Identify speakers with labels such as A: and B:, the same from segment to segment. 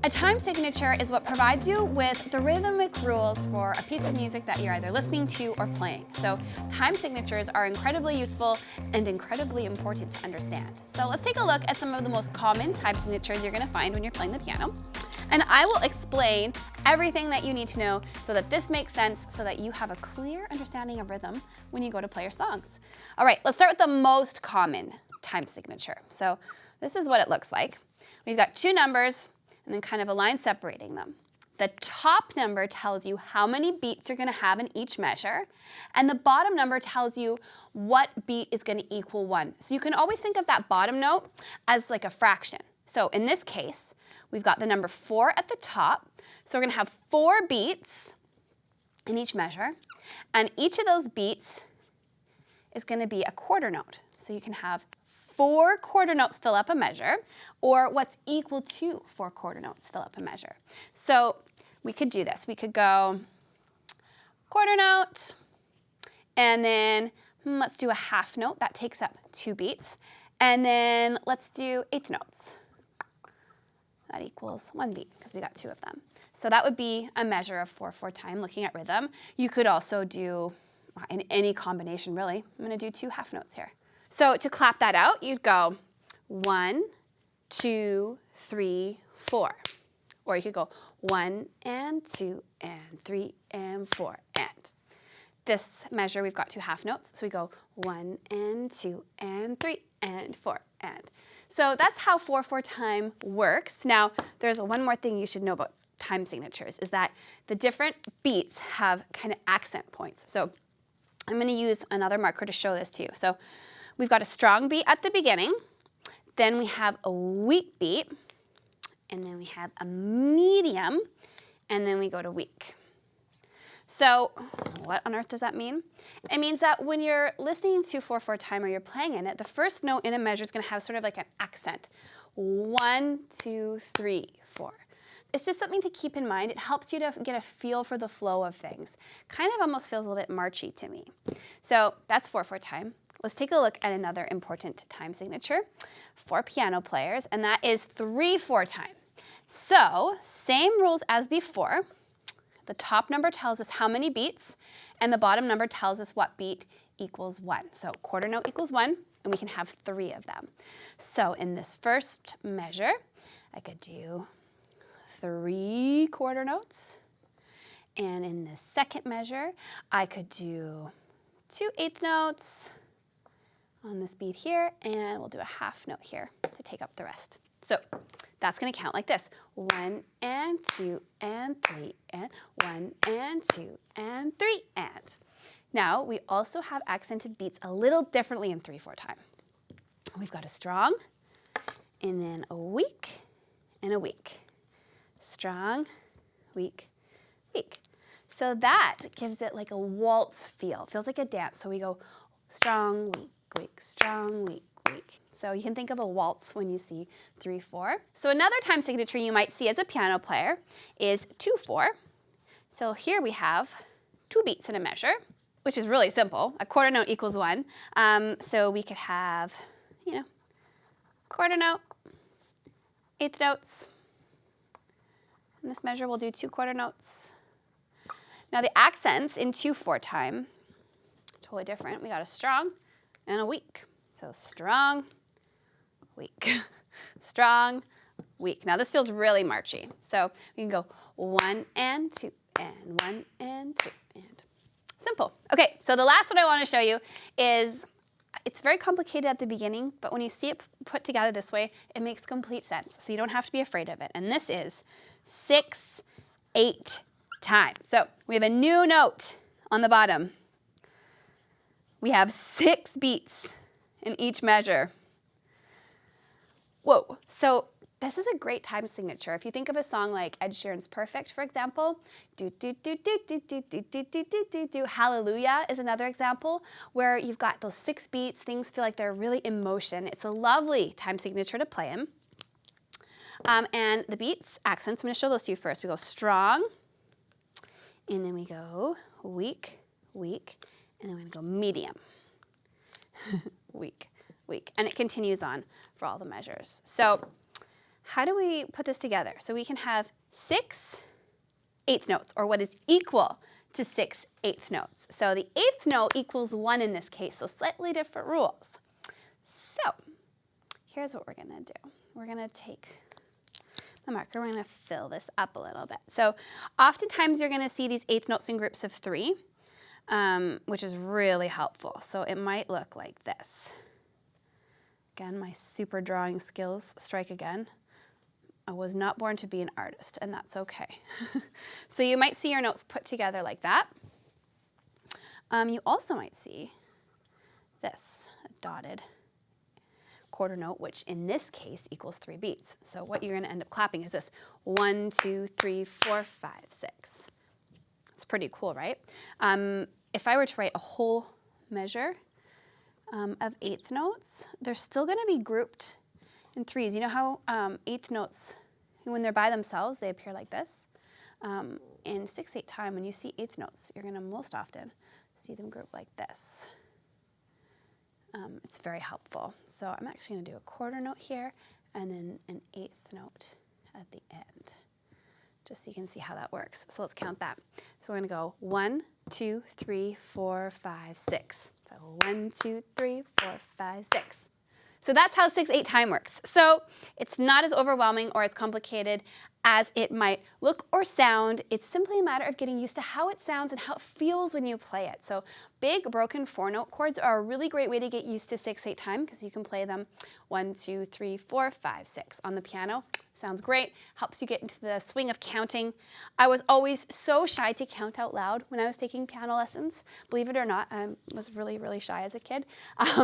A: A time signature is what provides you with the rhythmic rules for a piece of music that you're either listening to or playing. So time signatures are incredibly useful and incredibly important to understand. So let's take a look at some of the most common time signatures you're going to find when you're playing the piano. And I will explain everything that you need to know so that this makes sense, so that you have a clear understanding of rhythm when you go to play your songs. All right, let's start with the most common time signature. So this is what it looks like. We've got two numbers and then kind of a line separating them. The top number tells you how many beats you're going to have in each measure, and the bottom number tells you what beat is going to equal 1. So you can always think of that bottom note as like a fraction. So in this case, we've got the number 4 at the top, so we're going to have 4 beats in each measure, and each of those beats is going to be a quarter note. So you can have 4 quarter notes fill up a measure, or what's equal to 4 quarter notes fill up a measure. So we could do this. We could go quarter note, and then let's do a half note. That takes up 2 beats. And then let's do eighth notes. That equals 1 beat because we got 2 of them. So that would be a measure of 4/4 time looking at rhythm. You could also do in any combination, really. I'm going to do 2 half notes here. So to clap that out, you'd go 1, 2, 3, 4. Or you could go 1 and 2 and 3 and 4 and. This measure, we've got 2 half notes, so we go 1 and 2 and 3 and 4 and. So that's how 4/4 time works. Now, there's one more thing you should know about time signatures, is that the different beats have kind of accent points. So I'm going to use another marker to show this to you. So we've got a strong beat at the beginning, then we have a weak beat, and then we have a medium, and then we go to weak. So what on earth does that mean? It means that when you're listening to 4/4 time or you're playing in it, the first note in a measure is going to have sort of like an accent. 1, 2, 3, 4. It's just something to keep in mind. It helps you to get a feel for the flow of things. Kind of almost feels a little bit marchy to me. So that's 4/4 time. Let's take a look at another important time signature for piano players, and that is 3/4 time. So same rules as before. The top number tells us how many beats, and the bottom number tells us what beat equals 1. So quarter note equals 1, and we can have 3 of them. So in this first measure, I could do 3 quarter notes. And in the second measure, I could do 2 eighth notes on this beat here, and we'll do a half note here to take up the rest. So that's going to count like this. 1 and 2 and 3 and 1 and 2 and 3 and. Now we also have accented beats a little differently in 3/4 time. We've got a strong, and then a weak, and a weak. Strong, weak, weak. So that gives it like a waltz feel. It feels like a dance. So we go strong, weak, weak, strong, weak, weak. So you can think of a waltz when you see 3/4. So another time signature you might see as a piano player is 2/4. So here we have 2 beats in a measure, which is really simple. A quarter note equals 1. So we could have, quarter note, eighth notes. In this measure, we'll do 2 quarter notes. Now the accents in 2/4 time, totally different. We got a strong and a weak. So strong, weak, strong, weak. Now this feels really marchy. So we can go 1 and 2 and 1 and 2 and. Simple. Okay, so the last one I want to show you is, it's very complicated at the beginning, but when you see it put together this way, it makes complete sense. So you don't have to be afraid of it. And this is 6/8 time. So we have a new note on the bottom. We have 6 beats in each measure. Whoa. So this is a great time signature. If you think of a song like Ed Sheeran's Perfect, for example, do do do do do do do do do do do do. Hallelujah is another example where you've got those 6 beats. Things feel like they're really in motion. It's a lovely time signature to play in. And the beats, accents, I'm going to show those to you first. We go strong, and then we go weak, weak, and then we're going to go medium, weak, weak. And it continues on for all the measures. So how do we put this together? So we can have 6/8 notes, or what is equal to 6/8 notes. So the 8th note equals 1 in this case, so slightly different rules. So here's what we're gonna do. We're gonna take the marker, we're gonna fill this up a little bit. So oftentimes you're gonna see these 8th notes in groups of 3, which is really helpful. So it might look like this. Again, my super drawing skills strike again. I was not born to be an artist, and that's okay. So you might see your notes put together like that. You also might see this, a dotted quarter note, which in this case equals 3 beats. So what you're gonna end up clapping is this: 1, 2, 3, 4, 5, 6. It's pretty cool, right? If I were to write a whole measure of 8th notes, they're still gonna be grouped in 3s. You know how 8th notes, when they're by themselves, they appear like this? In 6/8 time, when you see 8th notes, you're gonna most often see them grouped like this. It's very helpful. So I'm actually gonna do a quarter note here and then an 8th note at the end, just so you can see how that works. So let's count that. So we're gonna go 1, 2, 3, 4, 5, 6. So 1, 2, 3, 4, 5, 6. So that's how 6/8 time works. So it's not as overwhelming or as complicated as it might look or sound. It's simply a matter of getting used to how it sounds and how it feels when you play it. So big broken 4-note chords are a really great way to get used to 6/8 time, because you can play them 1, 2, 3, 4, 5, 6 on the piano. Sounds great, helps you get into the swing of counting. I was always so shy to count out loud when I was taking piano lessons. Believe it or not, I was really, really shy as a kid.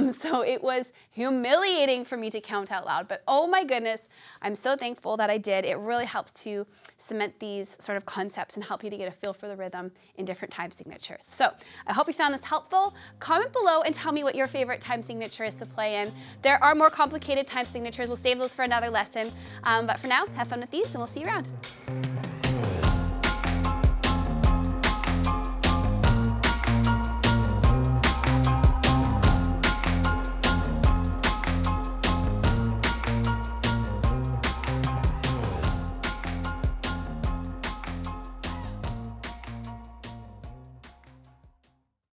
A: So it was humiliating for me to count out loud, but oh my goodness, I'm so thankful that I did. It really helps to cement these sort of concepts and help you to get a feel for the rhythm in different time signatures. So I hope you found this helpful. Comment below and tell me what your favorite time signature is to play in. There are more complicated time signatures. We'll save those for another lesson. But for now, have fun with these and we'll see you around.